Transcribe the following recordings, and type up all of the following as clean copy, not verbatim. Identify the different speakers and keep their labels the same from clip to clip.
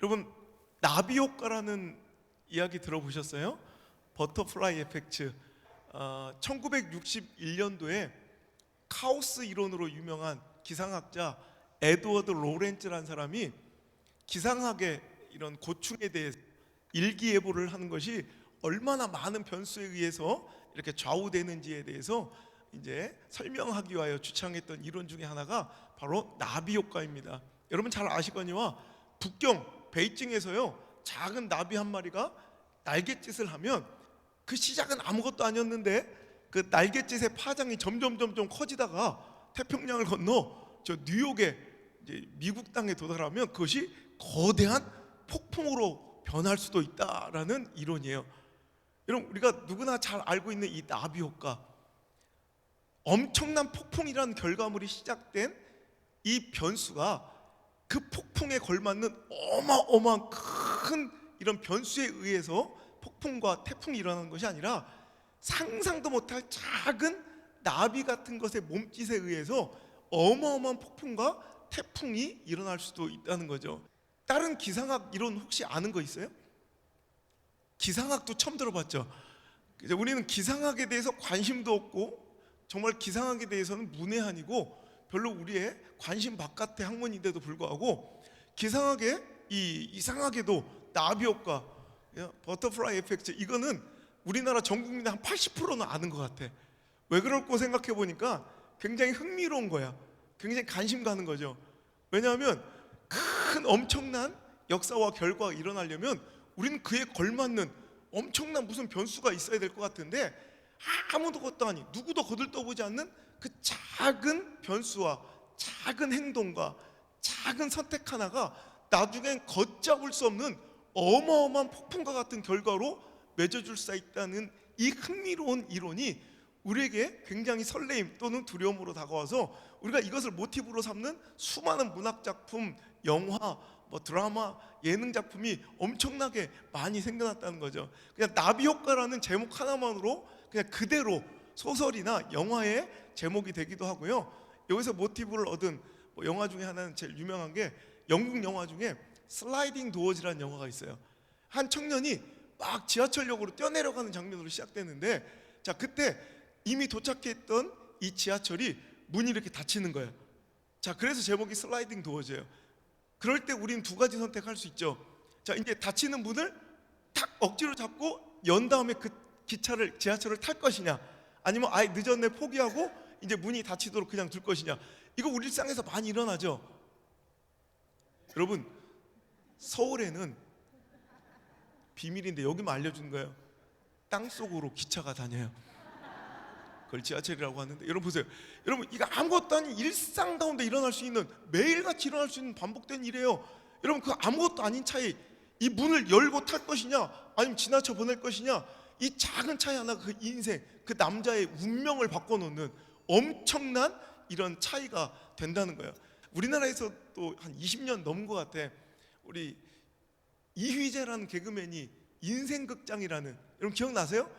Speaker 1: 여러분, 나비 효과라는 이야기 들어보셨어요? 버터플라이 에펙트. 1961년도에 카오스 이론으로 유명한 기상학자 에드워드 로렌츠라는 사람이 기상학의 이런 고충에 대해서 일기예보를 하는 것이 얼마나 많은 변수에 의해서 이렇게 좌우되는지에 대해서 이제 설명하기 위하여 주창했던 이론 중에 하나가 바로 나비 효과입니다. 여러분 잘 아시거니와 북경 베이징에서요, 작은 나비 한 마리가 날갯짓을 하면 그 시작은 아무것도 아니었는데 그 날갯짓의 파장이 점점 커지다가 태평양을 건너 저 뉴욕에 이제 미국 땅에 도달하면 그것이 거대한 폭풍으로 변할 수도 있다라는 이론이에요. 여러분, 우리가 누구나 잘 알고 있는 이 나비 효과, 엄청난 폭풍이라는 결과물이 시작된 이 변수가 그 폭풍에 걸맞는 어마어마한 큰 이런 변수에 의해서 폭풍과 태풍이 일어나는 것이 아니라 상상도 못할 작은 나비 같은 것의 몸짓에 의해서 어마어마한 폭풍과 태풍이 일어날 수도 있다는 거죠. 다른 기상학 이론 혹시 아는 거 있어요? 기상학도 처음 들어봤죠. 우리는 기상학에 대해서 관심도 없고 정말 기상학에 대해서는 문외한이고 별로 우리의 관심 바깥의 학문인데도 불구하고 기상학에 이상하게도 나비 효과, 버터플라이 에펙트, 이거는 우리나라 전 국민의 한 80%는 아는 것 같아. 왜 그럴까 생각해 보니까 굉장히 흥미로운 거야. 굉장히 관심 가는 거죠. 왜냐하면 큰 엄청난 역사와 결과가 일어나려면 우리는 그에 걸맞는 엄청난 무슨 변수가 있어야 될 것 같은데 아무도 것도 아니 누구도 거들떠보지 않는 그 작은 변수와 작은 행동과 작은 선택 하나가 나중엔 걷잡을 수 없는 어마어마한 폭풍과 같은 결과로 맺어줄 수 있다는 이 흥미로운 이론이 우리에게 굉장히 설레임 또는 두려움으로 다가와서 우리가 이것을 모티브로 삼는 수많은 문학작품, 영화, 드라마, 예능 작품이 엄청나게 많이 생겨났다는 거죠. 그냥 나비 효과라는 제목 하나만으로 그냥 그대로 소설이나 영화의 제목이 되기도 하고요. 여기서 모티브를 얻은 영화 중에 하나는 제일 유명한 게 영국 영화 중에 슬라이딩 도어즈라는 영화가 있어요. 한 청년이 막 지하철역으로 뛰어내려가는 장면으로 시작되는데, 자, 그때 이미 도착했던 이 지하철이 문이 이렇게 닫히는 거예요. 자, 그래서 제목이 슬라이딩 도어즈예요. 그럴 때 우리는 두 가지 선택할 수 있죠. 자, 이제 닫히는 문을 탁 억지로 잡고 연 다음에 그 지하철을 탈 것이냐, 아니면 아예 늦었네 포기하고 이제 문이 닫히도록 그냥 둘 것이냐. 이거 우리 일상에서 많이 일어나죠. 여러분, 서울에는 비밀인데 여기만 알려주는 거예요. 땅속으로 기차가 다녀요. 그걸 지하철이라고 하는데, 여러분 보세요. 여러분, 이거 아무것도 아닌 일상 가운데 일어날 수 있는, 매일같이 일어날 수 있는 반복된 일이에요. 여러분, 그 아무것도 아닌 차이, 이 문을 열고 탈 것이냐 아니면 지나쳐 보낼 것이냐, 이 작은 차이 하나가 그 인생, 그 남자의 운명을 바꿔놓는 엄청난 이런 차이가 된다는 거예요. 우리나라에서 또 한 20년 넘은 것 같아. 우리 이휘재라는 개그맨이 인생극장이라는, 여러분 기억나세요?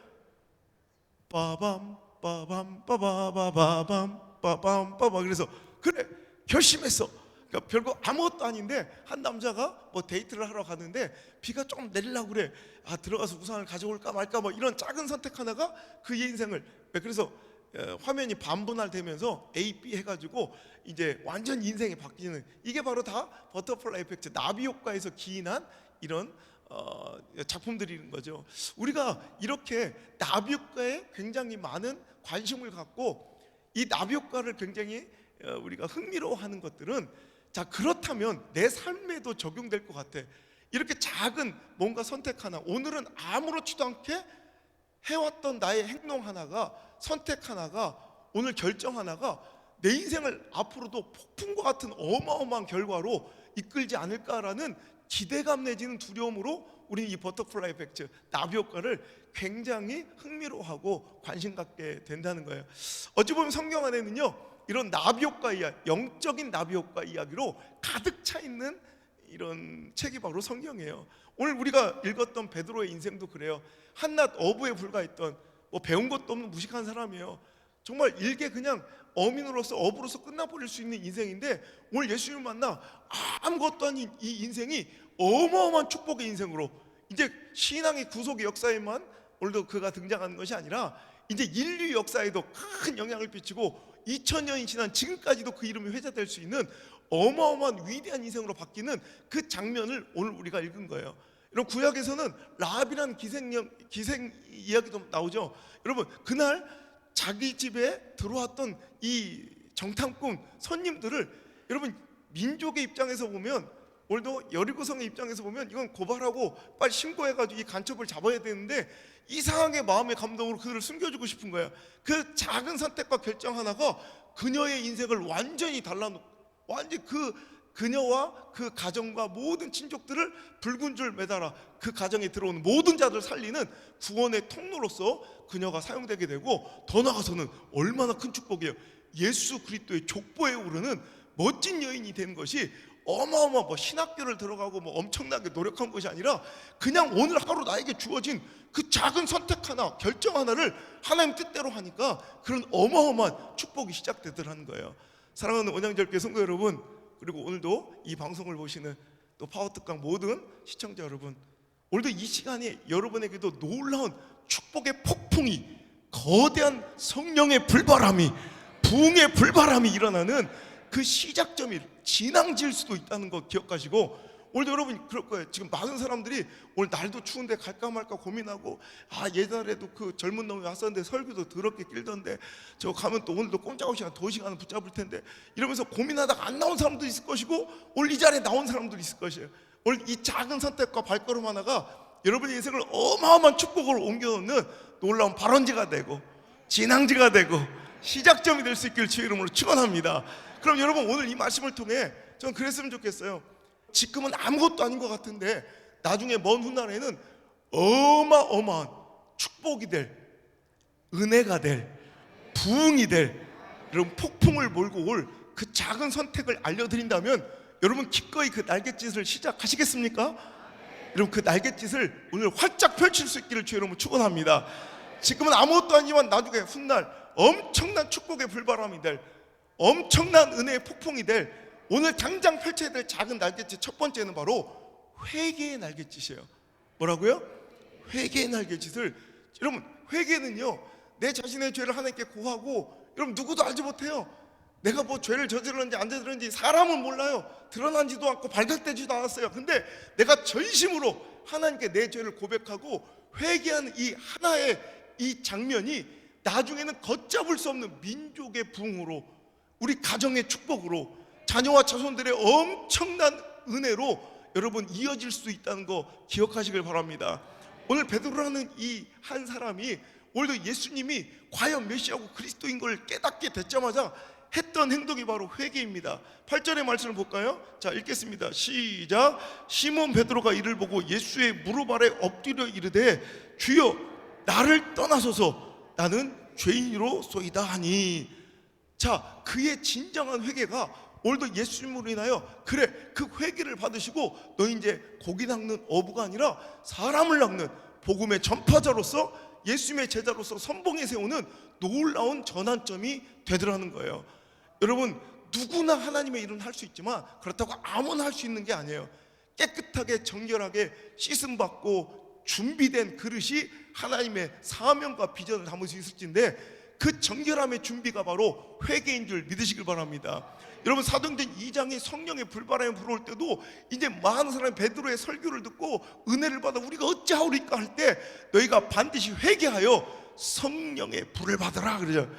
Speaker 1: 빠밤 빠밤 빠바바바밤 빠밤 빠밤. 그래서 그래 결심했어. 그러니까 별거 아무것도 아닌데 한 남자가 데이트를 하러 가는데 비가 조금 내리려고 그래. 들어가서 우산을 가져올까 말까 이런 작은 선택 하나가 그의 인생을, 그래서 화면이 반분할 되면서 A, B 해가지고 이제 완전 인생이 바뀌는, 이게 바로 다 버터플라이 에펙트, 나비 효과에서 기인한 이런 작품들인 거죠. 우리가 이렇게 나비 효과에 굉장히 많은 관심을 갖고 이 나비 효과를 굉장히 우리가 흥미로워하는 것들은, 자, 그렇다면 내 삶에도 적용될 것 같아. 이렇게 작은 뭔가 선택 하나, 오늘은 아무렇지도 않게 해왔던 나의 행동 하나가, 선택 하나가, 오늘 결정 하나가 내 인생을 앞으로도 폭풍과 같은 어마어마한 결과로 이끌지 않을까라는 기대감 내지는 두려움으로 우리는 이 버터플라이 에펙트, 나비 효과를 굉장히 흥미로워하고 관심 갖게 된다는 거예요. 어찌 보면 성경 안에는요, 이런 나비 효과 이야기, 영적인 나비 효과 이야기로 가득 차 있는 이런 책이 바로 성경이에요. 오늘 우리가 읽었던 베드로의 인생도 그래요. 한낱 어부에 불과했던, 배운 것도 없는 무식한 사람이에요. 정말 일개 그냥 어민으로서 어부로서 끝나버릴 수 있는 인생인데, 오늘 예수님을 만나 아무것도 아닌 이 인생이 어마어마한 축복의 인생으로, 이제 신앙의 구속의 역사에만 오늘도 그가 등장하는 것이 아니라 이제 인류 역사에도 큰 영향을 끼치고 2000년이 지난 지금까지도 그 이름이 회자될 수 있는 어마어마한 위대한 인생으로 바뀌는 그 장면을 오늘 우리가 읽은 거예요. 여러분, 구약에서는 라합이라는 기생 이야기도 나오죠. 여러분, 그날 자기 집에 들어왔던 이 정탐꾼 손님들을, 여러분 민족의 입장에서 보면, 오늘도 여리고성의 입장에서 보면 이건 고발하고 빨리 신고해가지고 이 간첩을 잡아야 되는데, 이상하게 마음의 감동으로 그들을 숨겨주고 싶은 거예요. 그 작은 선택과 결정 하나가 그녀의 인생을 완전히 완전히 그녀와 그 가정과 모든 친족들을 붉은 줄 매달아 그 가정에 들어오는 모든 자들을 살리는 구원의 통로로서 그녀가 사용되게 되고, 더 나아가서는 얼마나 큰 축복이에요. 예수 그리스도의 족보에 오르는 멋진 여인이 되는 것이 어마어마 신학교를 들어가고 엄청나게 노력한 것이 아니라, 그냥 오늘 하루 나에게 주어진 그 작은 선택 하나, 결정 하나를 하나님 뜻대로 하니까 그런 어마어마한 축복이 시작되더라는 거예요. 사랑하는 원양절교회 성도 여러분, 그리고 오늘도 이 방송을 보시는 또 파워특강 모든 시청자 여러분, 오늘도 이 시간에 여러분에게도 놀라운 축복의 폭풍이, 거대한 성령의 불바람이, 부흥의 불바람이 일어나는 그 시작점이 진앙지일 수도 있다는 거 기억하시고, 오늘도 여러분 그럴 거예요. 지금 많은 사람들이 오늘 날도 추운데 갈까 말까 고민하고, 예전에도 그 젊은 놈이 왔었는데 설교도 더럽게 길던데 저 가면 또 오늘도 꼼짝없이 2시간은 붙잡을 텐데, 이러면서 고민하다가 안 나온 사람도 있을 것이고, 오늘 이 자리에 나온 사람도 있을 것이에요. 오늘 이 작은 선택과 발걸음 하나가 여러분의 인생을 어마어마한 축복으로 옮겨놓는 놀라운 발원지가 되고 진앙지가 되고 시작점이 될 수 있기를 주의 이름으로 축원합니다. 그럼 여러분, 오늘 이 말씀을 통해 저는 그랬으면 좋겠어요. 지금은 아무것도 아닌 것 같은데 나중에 먼 훗날에는 어마어마한 축복이 될, 은혜가 될, 부흥이 될, 여러분 폭풍을 몰고 올 그 작은 선택을 알려드린다면, 여러분 기꺼이 그 날갯짓을 시작하시겠습니까? 여러분 그 날갯짓을 오늘 활짝 펼칠 수 있기를 주의 이름으로 축원합니다. 지금은 아무것도 아니지만 나중에 훗날 엄청난 축복의 불바람이 될, 엄청난 은혜의 폭풍이 될, 오늘 당장 펼쳐야 될 작은 날갯짓 첫 번째는 바로 회개의 날갯짓이에요. 뭐라고요? 회개의 날갯짓을, 여러분 회개는요, 내 자신의 죄를 하나님께 고하고, 여러분 누구도 알지 못해요. 내가 죄를 저질렀는지 안 저질렀는지 사람은 몰라요. 드러나지도 않고 발각되지도 않았어요. 근데 내가 전심으로 하나님께 내 죄를 고백하고 회개하는 이 하나의 이 장면이 나중에는 걷잡을 수 없는 민족의 부흥으로, 우리 가정의 축복으로, 자녀와 자손들의 엄청난 은혜로 여러분 이어질 수 있다는 거 기억하시길 바랍니다. 오늘 베드로라는 이 한 사람이 오늘도 예수님이 과연 메시아고 그리스도인 걸 깨닫게 됐자마자 했던 행동이 바로 회개입니다. 8절의 말씀을 볼까요? 자, 읽겠습니다. 시작. 시몬 베드로가 이를 보고 예수의 무릎 아래 엎드려 이르되 주여 나를 떠나소서 나는 죄인이로소이다 하니. 자, 그의 진정한 회개가 오늘도 예수님으로 인하여, 그래 그 회개를 받으시고 너 이제 고기 낚는 어부가 아니라 사람을 낚는 복음의 전파자로서, 예수님의 제자로서 선봉에 세우는 놀라운 전환점이 되더라는 거예요. 여러분 누구나 하나님의 일은 할 수 있지만 그렇다고 아무나 할 수 있는 게 아니에요. 깨끗하게 정결하게 씻음받고 준비된 그릇이 하나님의 사명과 비전을 담을 수 있을진데, 그 정결함의 준비가 바로 회개인 줄 믿으시길 바랍니다. 여러분 사도행전 2장에 성령의 불바람이 불어올 때도 이제 많은 사람이 베드로의 설교를 듣고 은혜를 받아 우리가 어찌하오리까 할 때 너희가 반드시 회개하여 성령의 불을 받으라 그러죠.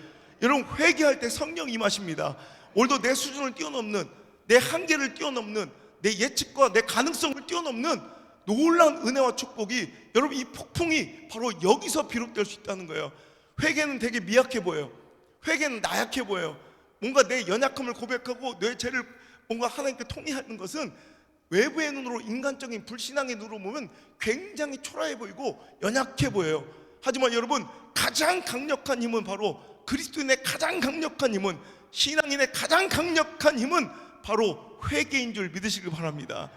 Speaker 1: 여러분 회개할 때 성령이 임하십니다. 오늘도 내 수준을 뛰어넘는, 내 한계를 뛰어넘는, 내 예측과 내 가능성을 뛰어넘는 놀라운 은혜와 축복이, 여러분 이 폭풍이 바로 여기서 비롯될 수 있다는 거예요. 회개는 되게 미약해 보여요. 회개는 나약해 보여요. 뭔가 내 연약함을 고백하고 내 죄를 뭔가 하나님께 통회하는 것은 외부의 눈으로, 인간적인 불신앙의 눈으로 보면 굉장히 초라해 보이고 연약해 보여요. 하지만 여러분 가장 강력한 힘은 바로 그리스도인의 가장 강력한 힘은, 신앙인의 가장 강력한 힘은 바로 회개인 줄 믿으시길 바랍니다.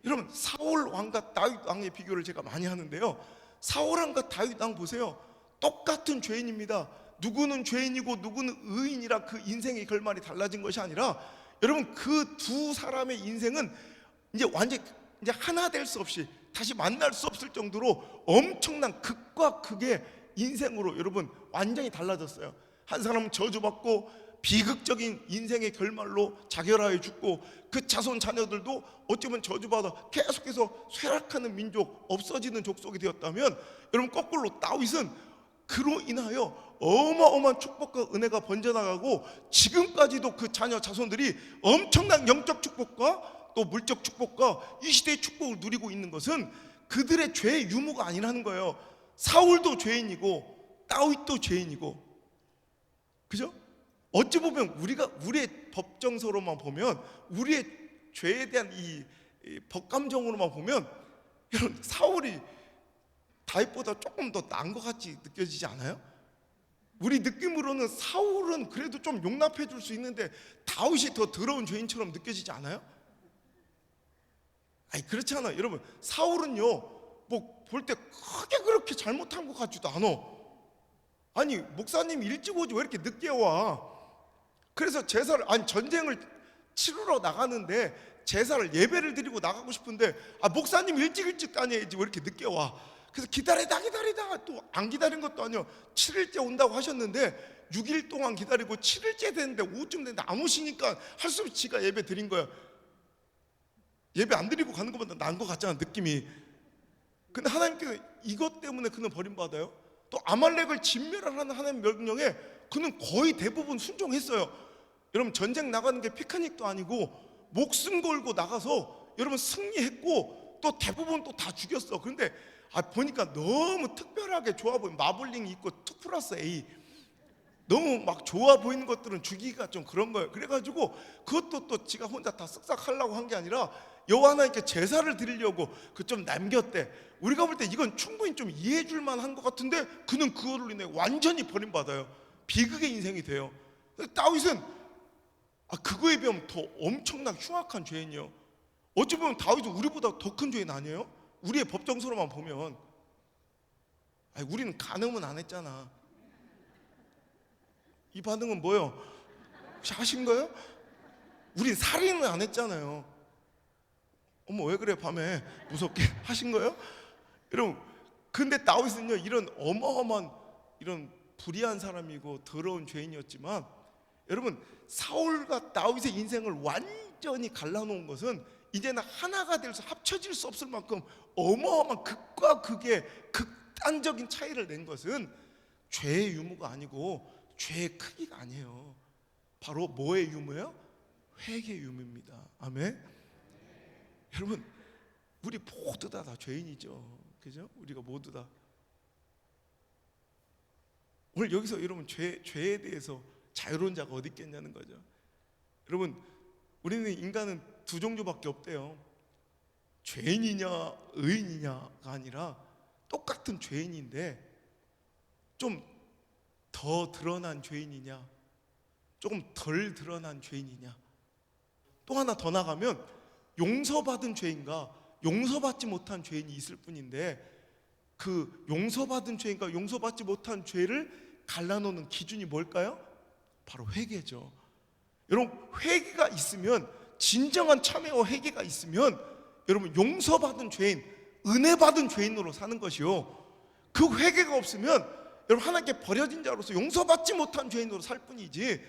Speaker 1: 여러분 사울 왕과 다윗 왕의 비교를 제가 많이 하는데요, 사울 왕과 다윗 왕 보세요. 똑같은 죄인입니다. 누구는 죄인이고 누구는 의인이라 그 인생의 결말이 달라진 것이 아니라, 여러분 그 두 사람의 인생은 이제 완전히 이제 하나 될 수 없이 다시 만날 수 없을 정도로 엄청난 극과 극의 인생으로 여러분 완전히 달라졌어요. 한 사람은 저주받고 비극적인 인생의 결말로 자결하여 죽고, 그 자손 자녀들도 어쩌면 저주받아 계속해서 쇠락하는 민족, 없어지는 족속이 되었다면, 여러분 거꾸로 다윗은 그로 인하여 어마어마한 축복과 은혜가 번져나가고, 지금까지도 그 자녀 자손들이 엄청난 영적 축복과 또 물적 축복과 이 시대의 축복을 누리고 있는 것은 그들의 죄의 유무가 아니라는 거예요. 사울도 죄인이고 다윗도 죄인이고, 그죠? 어찌 보면 우리의 법정서로만 보면, 우리의 죄에 대한 이 법감정으로만 보면, 여러분 사울이 다윗보다 조금 더 나은 것 같이 느껴지지 않아요? 우리 느낌으로는 사울은 그래도 좀 용납해 줄 수 있는데 다윗이 더 더러운 죄인처럼 느껴지지 않아요? 아니 그렇지 않아요. 여러분 사울은요 뭐 볼 때 크게 그렇게 잘못한 것 같지도 않아. 아니 목사님 일찍 오지 왜 이렇게 늦게 와? 그래서 제사를, 아니 전쟁을 치르러 나가는데 제사를 예배를 드리고 나가고 싶은데, 아 목사님 일찍 다녀야지 왜 이렇게 늦게 와? 그래서 기다리다 또 안 기다린 것도 아니요, 7일째 온다고 하셨는데 6일 동안 기다리고 7일째 됐는데 오후쯤 됐는데 안 오시니까 할 수 없이 지가 예배 드린 거야. 예배 안 드리고 가는 것보다 나은 것 같잖아 느낌이. 근데 하나님께서 이것 때문에 그는 버림받아요. 또 아말렉을 진멸하라는 하나님 명령에 그는 거의 대부분 순종했어요. 여러분 전쟁 나가는 게 피크닉도 아니고 목숨 걸고 나가서 여러분 승리했고, 또 대부분 또 다 죽였어. 그런데 보니까 너무 특별하게 좋아 보이는, 마블링이 있고 2+A, 너무 막 좋아 보이는 것들은 죽이기가 좀 그런 거예요. 그래가지고 그것도 또 지가 혼자 다 쓱싹 하려고 한 게 아니라 여호와 하나님께 제사를 드리려고 그 좀 남겼대. 우리가 볼 때 이건 충분히 좀 이해해 줄 만한 것 같은데 그는 그거로 인해 완전히 버림받아요. 비극의 인생이 돼요. 다윗은 그거에 비하면 더 엄청나게 흉악한 죄인이요. 어찌 보면 다윗은 우리보다 더 큰 죄인 아니에요? 우리의 법정서로만 보면. 우리는 간음은 안 했잖아. 이 반응은 뭐예요? 혹시 하신 거예요? 우린 살인은 안 했잖아요. 어머 왜 그래 밤에 무섭게 하신 거예요? 여러분 근데 다윗은요 이런 어마어마한 이런 불의한 사람이고 더러운 죄인이었지만, 여러분 사울과 다윗의 인생을 완전히 갈라놓은 것은 이제는 하나가 돼서 합쳐질 수 없을 만큼 어마어마한 극과 극의 극단적인 차이를 낸 것은 죄의 유무가 아니고 죄의 크기가 아니에요. 바로 뭐의 유무예요? 회개의 유무입니다. 아멘. 여러분 우리 모두 다 죄인이죠. 그죠? 우리가 모두 다. 오늘 여기서 여러분 죄에 대해서 자유로운 자가 어디 있겠냐는 거죠. 여러분 우리는 인간은 두 종류밖에 없대요. 죄인이냐 의인이냐가 아니라 똑같은 죄인인데 좀 더 드러난 죄인이냐 조금 덜 드러난 죄인이냐. 또 하나 더 나가면 용서받은 죄인과 용서받지 못한 죄인이 있을 뿐인데, 그 용서받은 죄인과 용서받지 못한 죄를 갈라놓는 기준이 뭘까요? 바로 회개죠. 여러분 회개가 있으면, 진정한 참회와 회개가 있으면 여러분 용서받은 죄인, 은혜받은 죄인으로 사는 것이요, 그 회개가 없으면 여러분 하나님께 버려진 자로서 용서받지 못한 죄인으로 살 뿐이지,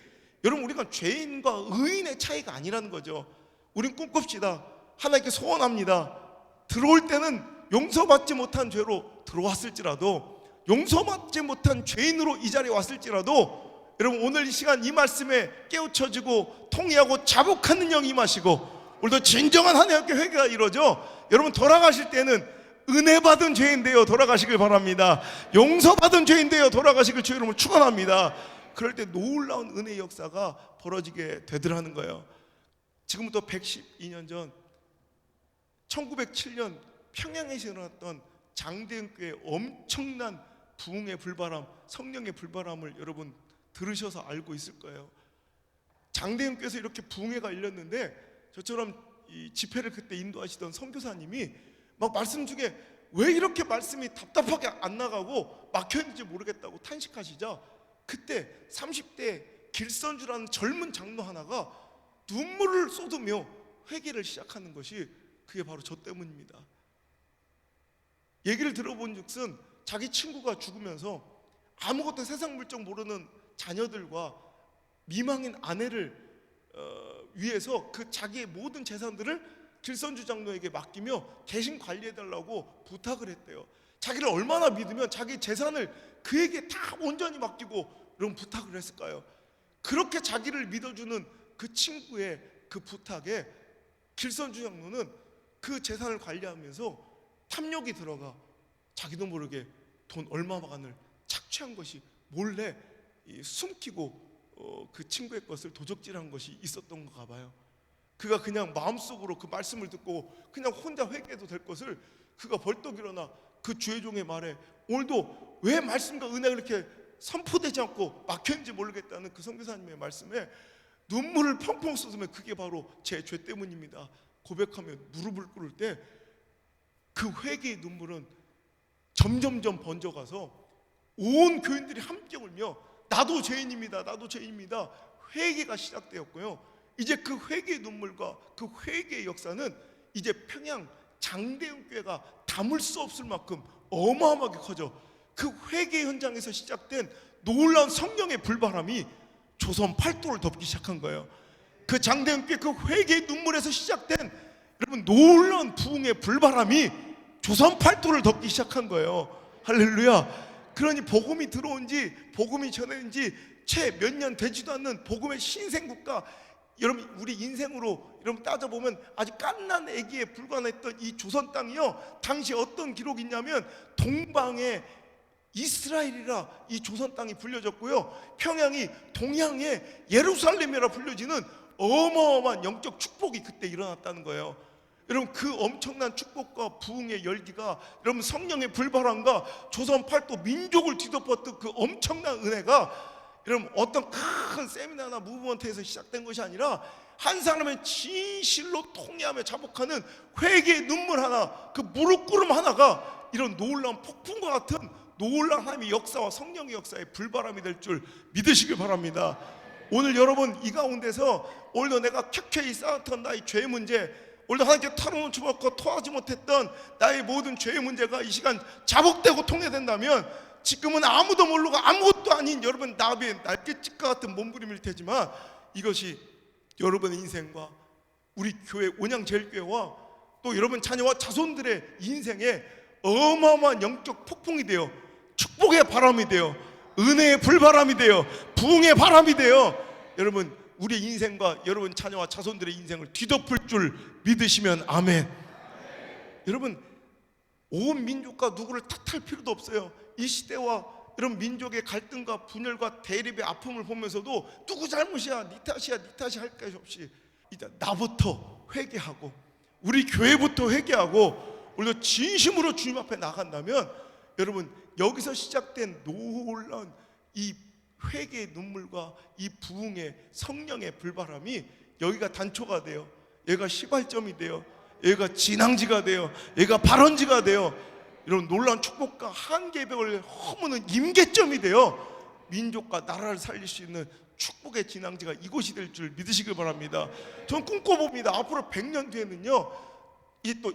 Speaker 1: 여러분 우리가 죄인과 의인의 차이가 아니라는 거죠. 우린 꿈꿉시다. 하나님께 소원합니다. 들어올 때는 용서받지 못한 죄로 들어왔을지라도, 용서받지 못한 죄인으로 이 자리에 왔을지라도, 여러분 오늘 이 시간 이 말씀에 깨우쳐지고 통회하고 자복하는 영이 임하시고, 오늘도 진정한 하나님께 회개가 이루어져 여러분 돌아가실 때는 은혜 받은 죄인 되어 돌아가시길 바랍니다. 용서받은 죄인 되어 돌아가시길 주의 이름으로 축원합니다. 그럴 때 놀라운 은혜의 역사가 벌어지게 되더라는 거예요. 지금부터 112년 전 1907년 평양에서 일어났던 장대은교회의 엄청난 부흥의 불바람, 성령의 불바람을 여러분 들으셔서 알고 있을 거예요. 장대은교회에서 이렇게 부흥회가 열렸는데, 저처럼 이 집회를 그때 인도하시던 선교사님이 막 말씀 중에 왜 이렇게 말씀이 답답하게 안 나가고 막혀있는지 모르겠다고 탄식하시자 그때 30대 길선주라는 젊은 장로 하나가 눈물을 쏟으며 회개를 시작하는 것이 그게 바로 저 때문입니다. 얘기를 들어본 즉슨 자기 친구가 죽으면서 아무것도 세상 물정 모르는 자녀들과 미망인 아내를 위해서 그 자기의 모든 재산들을 길선주 장로에게 맡기며 대신 관리해달라고 부탁을 했대요. 자기를 얼마나 믿으면 자기 재산을 그에게 다 온전히 맡기고 이런 부탁을 했을까요? 그렇게 자기를 믿어주는 그 친구의 그 부탁에 길선주 장로는 그 재산을 관리하면서 탐욕이 들어가 자기도 모르게 돈 얼마만을 착취한 것이 몰래 숨기고 그 친구의 것을 도적질한 것이 있었던 건가 봐요. 그가 그냥 마음속으로 그 말씀을 듣고 그냥 혼자 회개해도 될 것을 그가 벌떡 일어나 그 주의 종의 말에 오늘도 왜 말씀과 은혜가 이렇게 선포되지 않고 막혔는지 모르겠다는 그 선교사님의 말씀에 눈물을 펑펑 쏟으면 그게 바로 제 죄 때문입니다 고백하며 무릎을 꿇을 때 그 회개의 눈물은 점점점 번져가서 온 교인들이 함께 울며 나도 죄인입니다, 나도 죄인입니다 회개가 시작되었고요. 이제 그 회개의 눈물과 그 회개의 역사는 이제 평양 장대영 교회가 담을 수 없을 만큼 어마어마하게 커져 그 회개 현장에서 시작된 놀라운 성령의 불바람이 조선 팔도를 덮기 시작한 거예요. 그 장대영 교회 그 회개의 눈물에서 시작된 여러분 놀라운 부흥의 불바람이 조선 팔도를 덮기 시작한 거예요. 할렐루야. 그러니 복음이 들어온 지 복음이 전해진 지 채 몇 년 되지도 않는 복음의 신생국가, 여러분 우리 인생으로 여러분 따져보면 아주 갓난 애기에 불과했던 이 조선 땅이요, 당시 어떤 기록이 있냐면 동방의 이스라엘이라 이 조선 땅이 불려졌고요, 평양이 동양의 예루살렘이라 불려지는 어마어마한 영적 축복이 그때 일어났다는 거예요. 여러분 그 엄청난 축복과 부흥의 열기가, 여러분 성령의 불바람과 조선 팔도 민족을 뒤덮었던 그 엄청난 은혜가 여러분 어떤 큰 세미나나 무브먼트에서 시작된 것이 아니라 한 사람의 진실로 통회하며 자복하는 회개의 눈물 하나, 그 무릎 꿇음 하나가 이런 놀라운 폭풍과 같은 놀라운 하나님의 역사와 성령의 역사의 불바람이 될 줄 믿으시길 바랍니다. 오늘 여러분 이 가운데서 오늘도 내가 켜켜이 쌓았던 나의 죄의 문제, 오늘도 하나님께 털어놓지 못하고 토하지 못했던 나의 모든 죄의 문제가 이 시간 자복되고 통해된다면 지금은 아무도 모르고 아무것도 아닌 여러분 나비의 날갯짓과 같은 몸부림일 테지만 이것이 여러분의 인생과 우리 교회 온양제일교회와 또 여러분 자녀와 자손들의 인생에 어마어마한 영적 폭풍이 되어 축복의 바람이 되어 은혜의 불바람이 되어 부흥의 바람이 되어 여러분 우리 인생과 여러분 자녀와 자손들의 인생을 뒤덮을 줄 믿으시면 아멘. 여러분 온 민족과 누구를 탓할 필요도 없어요. 이 시대와 이런 민족의 갈등과 분열과 대립의 아픔을 보면서도 누구 잘못이야, 네 탓이야, 네 탓이 할 것이 없이 이제 나부터 회개하고 우리 교회부터 회개하고 우리도 진심으로 주님 앞에 나간다면 여러분 여기서 시작된 놀라운 이 회개의 눈물과 이 부흥의 성령의 불바람이 여기가 단초가 돼요, 여기가 시발점이 돼요, 여기가 진앙지가 돼요, 여기가 발원지가 돼요, 이런 놀라운 축복과 한계의 벽을 허무는 임계점이 되어 민족과 나라를 살릴 수 있는 축복의 진앙지가 이곳이 될 줄 믿으시길 바랍니다. 저는 꿈꿔봅니다. 앞으로 100년 뒤에는요, 이 또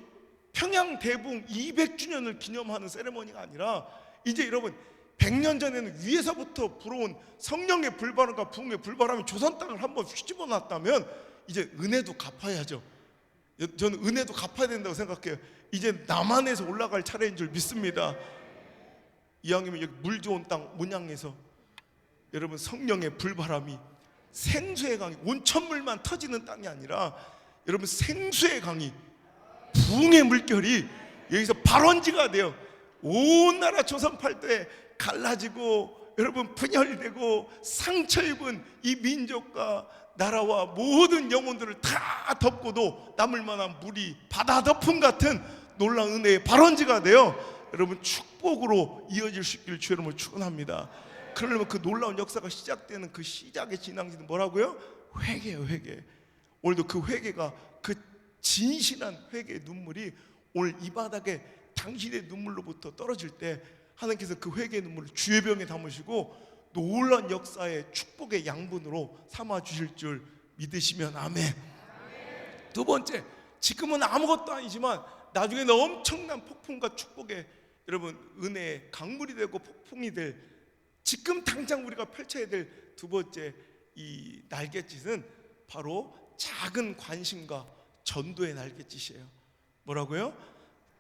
Speaker 1: 평양 대붕 200주년을 기념하는 세레머니가 아니라 이제 여러분 100년 전에는 위에서부터 불어온 성령의 불바람과 부흥의 불바람이 조선 땅을 한번 휘집어 놨다면 이제 은혜도 갚아야죠. 저는 은혜도 갚아야 된다고 생각해요. 이제 남한에서 올라갈 차례인 줄 믿습니다. 이왕이면 여기 물 좋은 땅 온양에서 여러분 성령의 불바람이 생수의 강이, 온천물만 터지는 땅이 아니라 여러분 생수의 강이, 부흥의 물결이 여기서 발원지가 되어 온 나라 조선 팔도에 갈라지고 여러분 분열되고 상처 입은 이 민족과 나라와 모든 영혼들을 다 덮고도 남을 만한 물이 바다 덮음 같은 놀라운 은혜의 발원지가 되어 여러분 축복으로 이어질 수 있기를 주의 이름으로 축원합니다. 그러려면 그 놀라운 역사가 시작되는 그 시작의 진앙지는 뭐라고요? 회개예요, 회개. 오늘도 그 회개가, 그 진실한 회개의 눈물이 오늘 이 바닥에 당신의 눈물로부터 떨어질 때 하나님께서 그 회개의 눈물을 주의 병에 담으시고 놀라운 역사의 축복의 양분으로 삼아 주실 줄 믿으시면 아멘. 두 번째, 지금은 아무것도 아니지만 나중에는 엄청난 폭풍과 축복의 여러분 은혜의 강물이 되고 폭풍이 될, 지금 당장 우리가 펼쳐야 될 두 번째 이 날갯짓은 바로 작은 관심과 전도의 날갯짓이에요. 뭐라고요?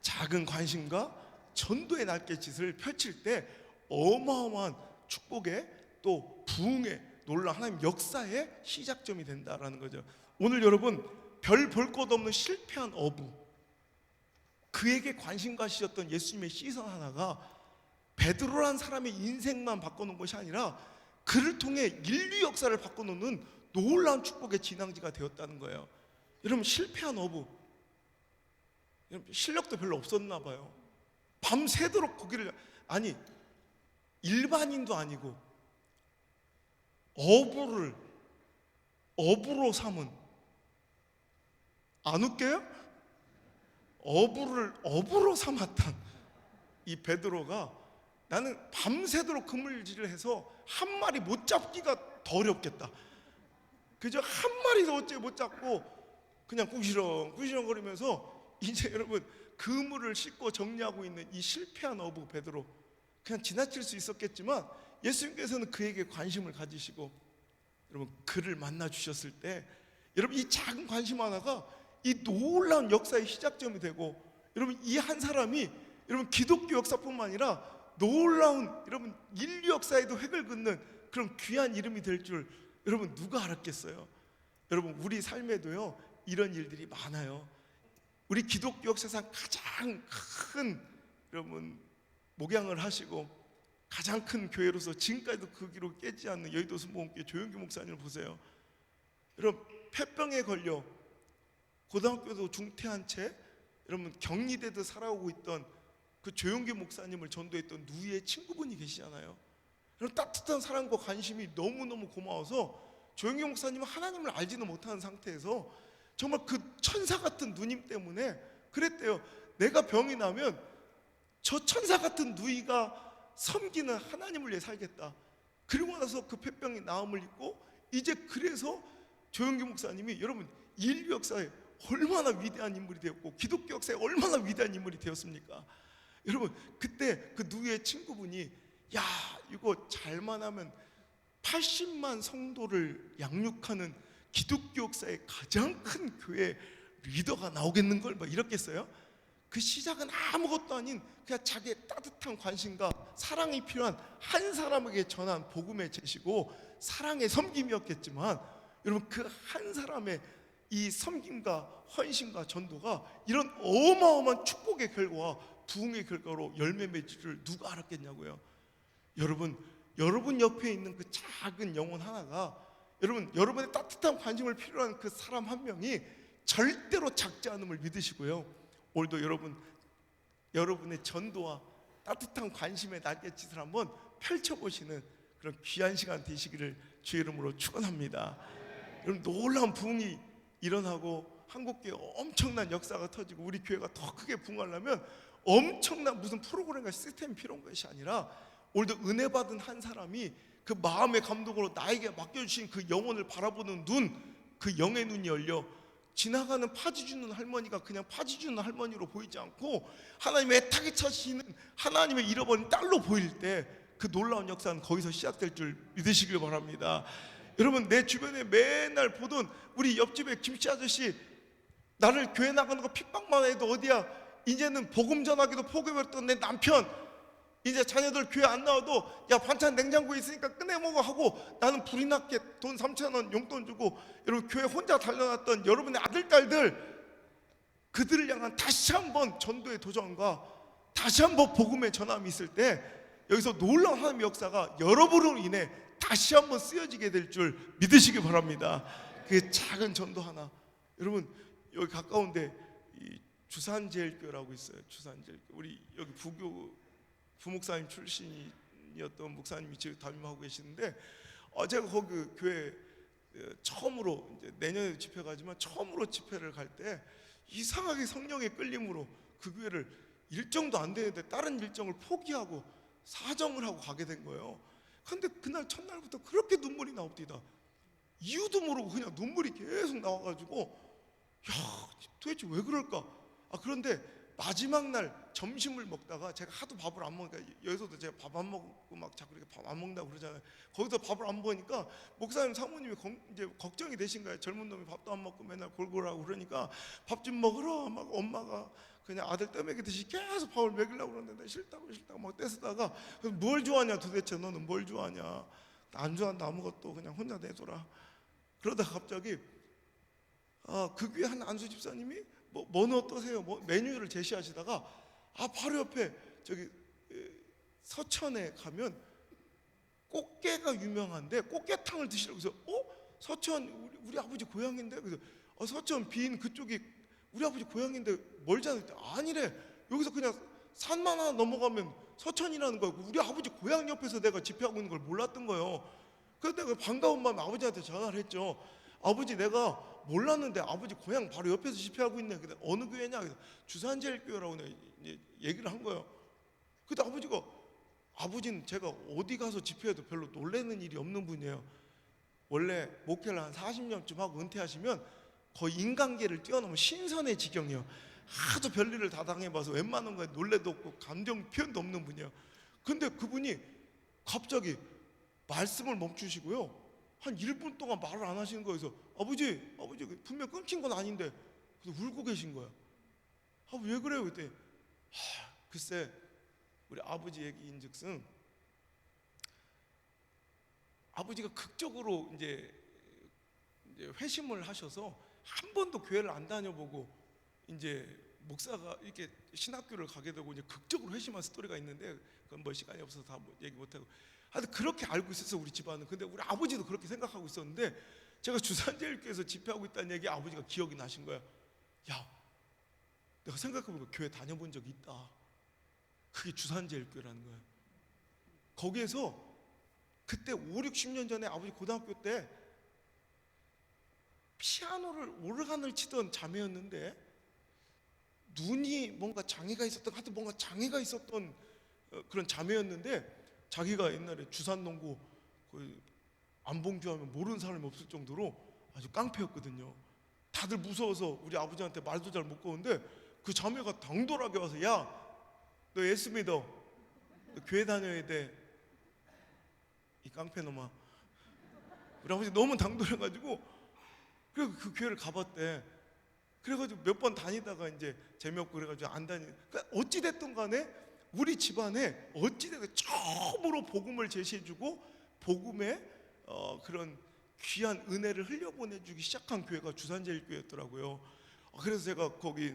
Speaker 1: 작은 관심과 전도의 날갯짓을 펼칠 때 어마어마한 축복의 또 부흥의 놀라운 하나님 역사의 시작점이 된다라는 거죠. 오늘 여러분, 별 볼 것 없는 실패한 어부, 그에게 관심 가지셨던 예수님의 시선 하나가 베드로란 사람의 인생만 바꿔놓은 것이 아니라 그를 통해 인류 역사를 바꿔놓는 놀라운 축복의 진앙지가 되었다는 거예요. 여러분, 실패한 어부, 실력도 별로 없었나 봐요. 밤새도록 고기를, 아니 일반인도 아니고 어부로 삼은, 안 웃겨요? 어부로 삼았던 이 베드로가, 나는 밤새도록 그물질을 해서 한 마리 못 잡기가 더 어렵겠다. 그저 한 마리도 어째 못 잡고 그냥 꾸시렁 거리면서 이제 여러분 그물을 싣고 정리하고 있는 이 실패한 어부 베드로, 그냥 지나칠 수 있었겠지만 예수님께서는 그에게 관심을 가지시고 여러분 그를 만나 주셨을 때, 여러분 이 작은 관심 하나가 이 놀라운 역사의 시작점이 되고, 여러분 이 한 사람이 여러분 기독교 역사뿐만 아니라 놀라운 여러분 인류 역사에도 획을 긋는 그런 귀한 이름이 될 줄 여러분 누가 알았겠어요? 여러분 우리 삶에도요 이런 일들이 많아요. 우리 기독교 역사상 가장 큰 여러분 목양을 하시고 가장 큰 교회로서 지금까지도 그 기록 깨지 않는 여의도 순복음교회 조영규 목사님을 보세요. 여러분 폐병에 걸려 고등학교도 중퇴한 채 여러분 격리되듯 살아오고 있던 그 조영규 목사님을 전도했던 누이의 친구분이 계시잖아요. 여러분 따뜻한 사랑과 관심이 너무너무 고마워서 조영규 목사님은 하나님을 알지는 못하는 상태에서 정말 그 천사 같은 누님 때문에 그랬대요. 내가 병이 나면 저 천사 같은 누이가 섬기는 하나님을 위해 살겠다. 그리고 나서 그 폐병이 나음을 입고 이제 그래서 조영규 목사님이 여러분 인류 역사에 얼마나 위대한 인물이 되었고 기독교 역사에 얼마나 위대한 인물이 되었습니까? 여러분 그때 그 누이의 친구분이 야 이거 잘만 하면 80만 성도를 양육하는 기독교 역사의 가장 큰 교회 리더가 나오겠는걸 막 이랬겠어요? 그 시작은 아무것도 아닌 그냥 자기의 따뜻한 관심과 사랑이 필요한 한 사람에게 전한 복음의 제시고 사랑의 섬김이었겠지만, 여러분 그 한 사람의 이 섬김과 헌신과 전도가 이런 어마어마한 축복의 결과와 부흥의 결과로 열매 맺을 줄 누가 알았겠냐고요. 여러분 옆에 있는 그 작은 영혼 하나가 여러분의 따뜻한 관심을 필요한 그 사람 한 명이 절대로 작지 않음을 믿으시고요. 오늘도 여러분의 전도와 따뜻한 관심의 날갯짓을 한번 펼쳐보시는 그런 귀한 시간 되시기를 주의 이름으로 축원합니다. 여러분 놀라운 부흥이 일어나고 한국교회 엄청난 역사가 터지고 우리 교회가 더 크게 부흥하려면 엄청난 무슨 프로그램과 시스템이 필요한 것이 아니라 오늘도 은혜 받은 한 사람이 그 마음의 감동으로 나에게 맡겨주신 그 영혼을 바라보는 눈, 그 영의 눈이 열려 지나가는 파지 주는 할머니가 그냥 파지 주는 할머니로 보이지 않고 하나님의 애타게 찾으시는 하나님의 잃어버린 딸로 보일 때 그 놀라운 역사는 거기서 시작될 줄 믿으시길 바랍니다. 여러분 내 주변에 맨날 보던 우리 옆집에 김씨 아저씨, 나를 교회 나가는 거 핍박만 해도 어디야, 이제는 복음 전하기도 포기했던 내 남편, 이제 자녀들 교회 안 나와도 야 반찬 냉장고에 있으니까 꺼내 먹어 하고 나는 불이 났게 돈 3,000원 용돈 주고 여러분 교회 혼자 달려났던 여러분의 아들 딸들, 그들을 향한 다시 한번 전도의 도전과 다시 한번 복음의 전함이 있을 때 여기서 놀라운 하나님의 역사가 여러분으로 인해 다시 한번 쓰여지게 될 줄 믿으시기 바랍니다. 그 작은 전도 하나. 여러분 여기 가까운데 이 주산제일교라고 있어요. 주산제일교. 우리 여기 부목사님 출신이었던 목사님이 지금 담임하고 계시는데 제가 거기 그 교회 처음으로 이제 내년에 집회 가지만 처음으로 집회를 갈 때 이상하게 성령의 끌림으로 그 교회를 일정도 안 되는데 다른 일정을 포기하고 사정을 하고 가게 된 거예요. 근데 그날 첫날부터 그렇게 눈물이 나옵디다. 이유도 모르고 그냥 눈물이 계속 나와가지고 도대체 왜 그럴까? 그런데 마지막 날 점심을 먹다가 제가 하도 밥을 안 먹으니까, 여기서도 제가 밥 안 먹고 막 자꾸 이렇게 밥 안 먹는다고 그러잖아요. 거기서 밥을 안 먹으니까 목사님 사모님이 이제 걱정이 되신 거예요. 젊은 놈이 밥도 안 먹고 맨날 골골하고 그러니까 밥 좀 먹으러 막 엄마가 그냥 아들 떠먹이듯이 계속 밥을 먹이려고 그러는데 싫다고 막 떼쓰다가, 뭘 좋아하냐 도대체, 너는 뭘 좋아하냐, 안 좋아한다 아무것도, 그냥 혼자 내둬라. 그러다가 갑자기 그 교회 한 안수 집사님이 뭐는 어떠세요? 메뉴를 제시하시다가 바로 옆에 저기 서천에 가면 꽃게가 유명한데 꽃게탕을 드시라고 해서 서천 우리 아버지 고향인데, 그래서 서천 빈 그쪽이 우리 아버지 고향인데 멀잖아요. 아니래. 여기서 그냥 산만 하나 넘어가면 서천이라는 거고, 우리 아버지 고향 옆에서 내가 집회하고 있는 걸 몰랐던 거예요. 그래서 내가 반가운 마음에 아버지한테 전화를 했죠. 아버지, 내가 몰랐는데 아버지 고향 바로 옆에서 집회하고 있네. 근데 어느 교회냐? 그래서 주산제일교회라고 얘기를 한 거예요. 근데 아버지는 제가 어디 가서 집회해도 별로 놀라는 일이 없는 분이에요. 원래 목회를 한 40년쯤 하고 은퇴하시면 거의 인간계를 뛰어넘은 신선의 지경이에요. 하도 별일을 다 당해봐서 웬만한 거에 놀래도 없고 감정 표현도 없는 분이에요. 근데 그분이 갑자기 말씀을 멈추시고요, 한 1분 동안 말을 안 하시는 거예요. 그래서 아버지 분명 끊긴 건 아닌데, 그래서 울고 계신 거예요. 왜 그래요? 그때 글쎄, 우리 아버지 얘기인즉슨 아버지가 극적으로 이제 회심을 하셔서 한 번도 교회를 안 다녀보고 이제 목사가 이렇게 신학교를 가게 되고 이제 극적으로 회심한 스토리가 있는데, 그건 뭐 시간이 없어서 다 얘기 못하고, 하여튼 그렇게 알고 있었어 우리 집안은. 근데 우리 아버지도 그렇게 생각하고 있었는데, 제가 주산제일교회에서 집회하고 있다는 얘기 아버지가 기억이 나신 거예요. 내가 생각해보니까 교회 다녀본 적이 있다. 그게 주산제일교회라는 거예요. 거기에서 그때 5, 60년 전에 아버지 고등학교 때 피아노를, 오르간을 치던 자매였는데 눈이 뭔가 장애가 있었던, 하여튼 뭔가 장애가 있었던 그런 자매였는데, 자기가 옛날에 주산농구 안봉주 하면 모르는 사람이 없을 정도로 아주 깡패였거든요. 다들 무서워서 우리 아버지한테 말도 잘 못 거는데, 그 자매가 당돌하게 와서 너 예수 믿어, 너 교회 다녀야 돼, 이 깡패놈아. 우리 아버지 너무 당돌해가지고 그래서 그 교회를 가봤대. 그래가지고 몇 번 다니다가 이제 재미없고 그래가지고 안 그러니까 어찌됐든 간에 우리 집안에 어찌됐든 처음으로 복음을 제시해주고 복음의 그런 귀한 은혜를 흘려보내주기 시작한 교회가 주산제일교회였더라고요. 그래서 제가 거기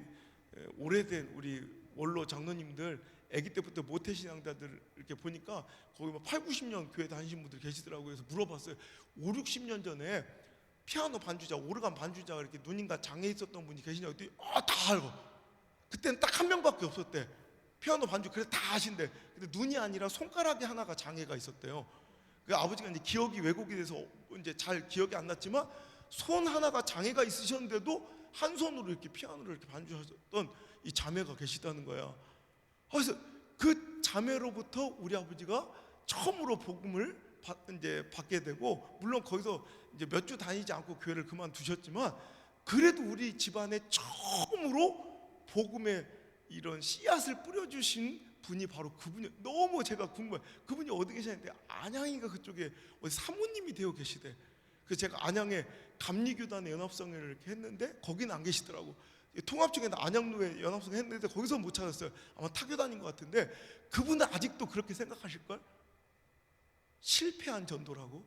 Speaker 1: 오래된 우리 원로 장로님들, 아기 때부터 모태신앙자들 이렇게 보니까 거기 뭐 8, 90년 교회 다니신 분들 계시더라고요. 그래서 물어봤어요. 5, 60년 전에 피아노 반주자, 오르간 반주자가 이렇게 누님과 장애 있었던 분이 계시냐고 했더니 다 알고. 그때는 딱 한 명밖에 없었대. 피아노 반주 그래서 다 아신대. 근데 눈이 아니라 손가락이 하나가 장애가 있었대요. 그 아버지가 이제 기억이 왜곡이 돼서 이제 잘 기억이 안 났지만 손 하나가 장애가 있으셨는데도 한 손으로 이렇게 피아노를 이렇게 반주하셨던 이 자매가 계시다는 거야. 그래서 그 자매로부터 우리 아버지가 처음으로 복음을 이제 받게 되고, 물론 거기서 이제 몇 주 다니지 않고 교회를 그만두셨지만, 그래도 우리 집안에 처음으로 복음의 이런 씨앗을 뿌려주신 분이 바로 그분이. 너무 제가 궁금해요. 그분이 어디 계시는데, 안양인가 그쪽에 어디 사모님이 되어 계시대. 그래서 제가 안양에 감리교단의 연합성회를 이렇게 했는데 거기는 안 계시더라고. 통합중에는 안양로에 연합성회 했는데 거기서 못 찾았어요. 아마 타교단인 것 같은데, 그분은 아직도 그렇게 생각하실걸? 실패한 전도라고?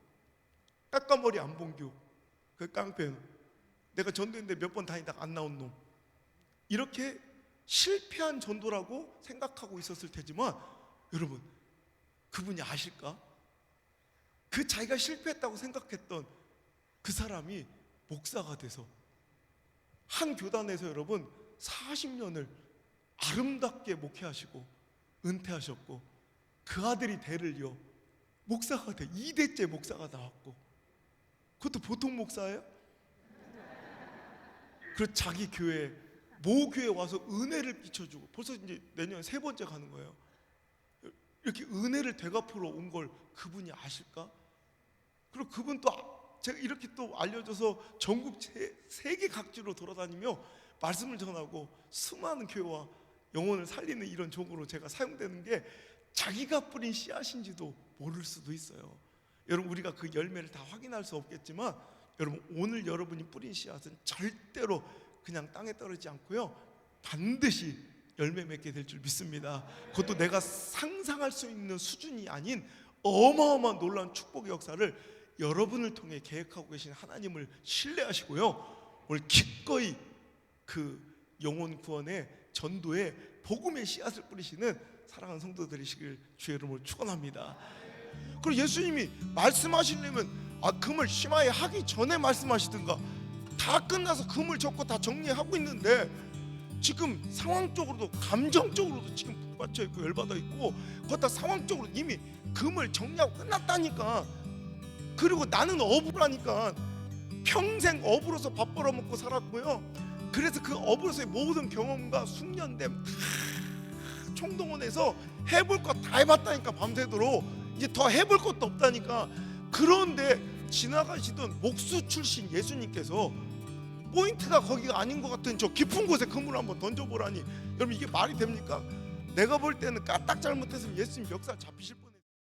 Speaker 1: 까까머리 안봉규, 그 깡패, 내가 전도했는데 몇 번 다니다가 안 나온 놈, 이렇게 실패한 전도라고 생각하고 있었을 테지만, 여러분 그분이 아실까? 그 자기가 실패했다고 생각했던 그 사람이 목사가 돼서 한 교단에서 여러분 40년을 아름답게 목회하시고 은퇴하셨고, 그 아들이 대를 이어 목사가 돼 2대째 목사가 나왔고, 그것도 보통 목사예요? 그리고 자기 교회 모 교회에 와서 은혜를 끼쳐주고, 벌써 이제 내년 3번째 가는 거예요. 이렇게 은혜를 되갚으러 온 걸 그분이 아실까? 그리고 그분 또 제가 이렇게 또 알려져서 전국 세계 각지로 돌아다니며 말씀을 전하고 수많은 교회와 영혼을 살리는 이런 종으로 제가 사용되는 게 자기가 뿌린 씨앗인지도 모를 수도 있어요. 여러분, 우리가 그 열매를 다 확인할 수 없겠지만 여러분, 오늘 여러분이 뿌린 씨앗은 절대로 그냥 땅에 떨어지지 않고요, 반드시 열매 맺게 될 줄 믿습니다. 그것도 내가 상상할 수 있는 수준이 아닌 어마어마한 놀라운 축복의 역사를 여러분을 통해 계획하고 계신 하나님을 신뢰하시고요, 오늘 기꺼이 그 영혼 구원의 전도에 복음의 씨앗을 뿌리시는 사랑하는 성도들이시길 주의 이름으로 축원합니다. 그리고 예수님이 말씀하시려면 금을 심하게 하기 전에 말씀하시든가, 다 끝나서 금을 젓고 다 정리하고 있는데 지금 상황적으로도 감정적으로도 지금 북받쳐 있고 열받아 있고, 거기다 상황적으로 이미 금을 정리하고 끝났다니까. 그리고 나는 어부라니까 평생 어부로서 밥 벌어먹고 살았고요, 그래서 그 어부로서의 모든 경험과 숙련됨 다 총동원해서 해볼 거 다 해봤다니까. 밤새도록 이제 더 해볼 것도 없다니까. 그런데 지나가시던 목수 출신 예수님께서 포인트가 거기가 아닌 것 같은 저 깊은 곳에 그물을 한번 던져보라니, 여러분 이게 말이 됩니까? 내가 볼 때는 까딱 잘못했으면 예수님 멱살 잡히실 뻔.